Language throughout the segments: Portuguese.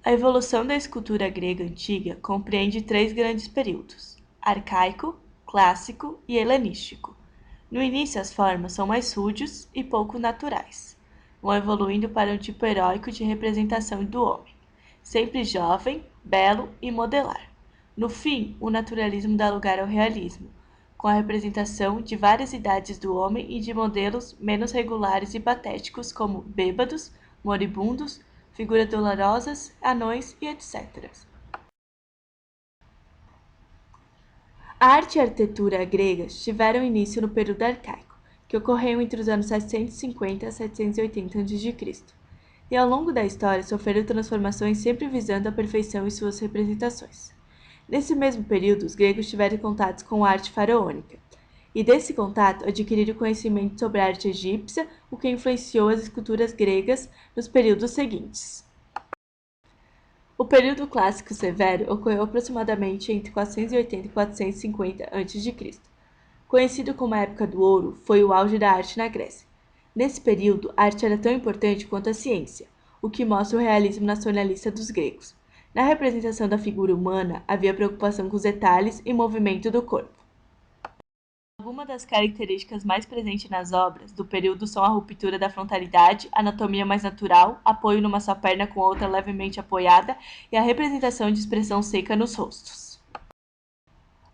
A evolução da escultura grega antiga compreende três grandes períodos: arcaico, clássico e helenístico. No início, as formas são mais rudes e pouco naturais. Vão evoluindo para um tipo heróico de representação do homem, sempre jovem, belo e modelar. No fim, o naturalismo dá lugar ao realismo, com a representação de várias idades do homem e de modelos menos regulares e patéticos como bêbados, moribundos, figuras dolorosas, anões e etc. A arte e a arquitetura gregas tiveram início no período arcaico, que ocorreu entre os anos 750 a 780 a.C., e ao longo da história sofreram transformações sempre visando a perfeição em suas representações. Nesse mesmo período, os gregos tiveram contatos com a arte faraônica, e desse contato adquiriram conhecimento sobre a arte egípcia, o que influenciou as esculturas gregas nos períodos seguintes. O período clássico severo ocorreu aproximadamente entre 480 e 450 a.C. Conhecido como a Época do Ouro, foi o auge da arte na Grécia. Nesse período, a arte era tão importante quanto a ciência, o que mostra o realismo nacionalista dos gregos. Na representação da figura humana, havia preocupação com os detalhes e movimento do corpo. Algumas das características mais presentes nas obras do período são a ruptura da frontalidade, anatomia mais natural, apoio numa só perna com outra levemente apoiada e a representação de expressão seca nos rostos.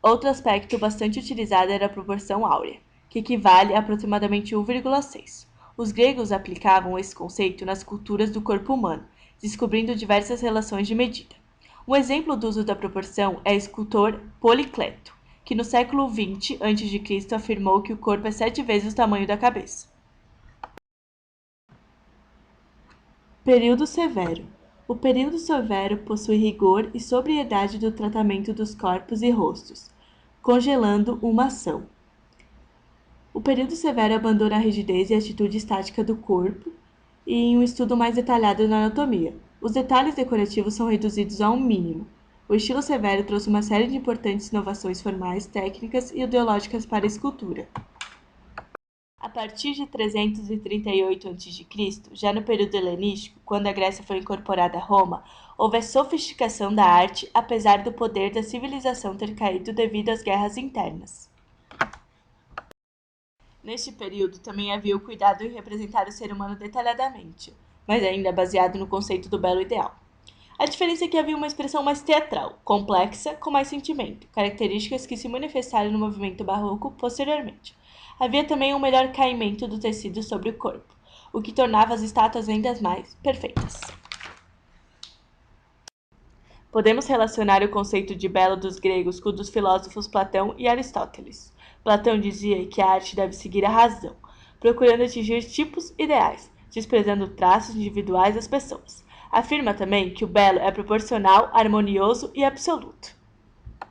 Outro aspecto bastante utilizado era a proporção áurea, que equivale a aproximadamente 1,6. Os gregos aplicavam esse conceito nas culturas do corpo humano, descobrindo diversas relações de medida. Um exemplo do uso da proporção é o escultor Policleto, que no século XX a.C. afirmou que o corpo é 7 vezes o tamanho da cabeça. Período Severo. O período severo possui rigor e sobriedade do tratamento dos corpos e rostos, congelando uma ação. O período severo abandona a rigidez e a atitude estática do corpo e em um estudo mais detalhado na anatomia. Os detalhes decorativos são reduzidos a um mínimo. O estilo severo trouxe uma série de importantes inovações formais, técnicas e ideológicas para a escultura. A partir de 338 a.C., já no período helenístico, quando a Grécia foi incorporada a Roma, houve a sofisticação da arte, apesar do poder da civilização ter caído devido às guerras internas. Neste período, também havia o cuidado em representar o ser humano detalhadamente, mas ainda baseado no conceito do belo ideal. A diferença é que havia uma expressão mais teatral, complexa, com mais sentimento, características que se manifestaram no movimento barroco posteriormente. Havia também um melhor caimento do tecido sobre o corpo, o que tornava as estátuas ainda mais perfeitas. Podemos relacionar o conceito de belo dos gregos com o dos filósofos Platão e Aristóteles. Platão dizia que a arte deve seguir a razão, procurando atingir tipos ideais, desprezando traços individuais das pessoas. Afirma também que o belo é proporcional, harmonioso e absoluto. O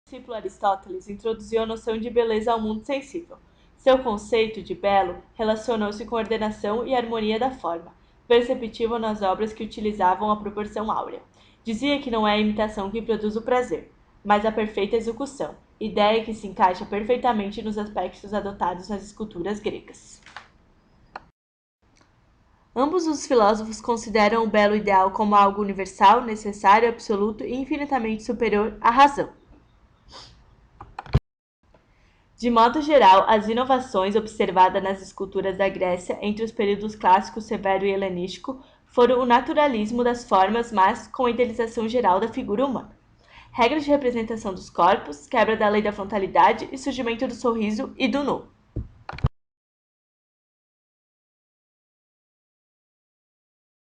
discípulo Aristóteles introduziu a noção de beleza ao mundo sensível. Seu conceito de belo relacionou-se com a ordenação e harmonia da forma, perceptível nas obras que utilizavam a proporção áurea. Dizia que não é a imitação que produz o prazer, mas a perfeita execução, ideia que se encaixa perfeitamente nos aspectos adotados nas esculturas gregas. Ambos os filósofos consideram o belo ideal como algo universal, necessário, absoluto e infinitamente superior à razão. De modo geral, as inovações observadas nas esculturas da Grécia entre os períodos clássico, severo e helenístico foram o naturalismo das formas, mas com a idealização geral da figura humana. Regras de representação dos corpos, quebra da lei da frontalidade e surgimento do sorriso e do nu.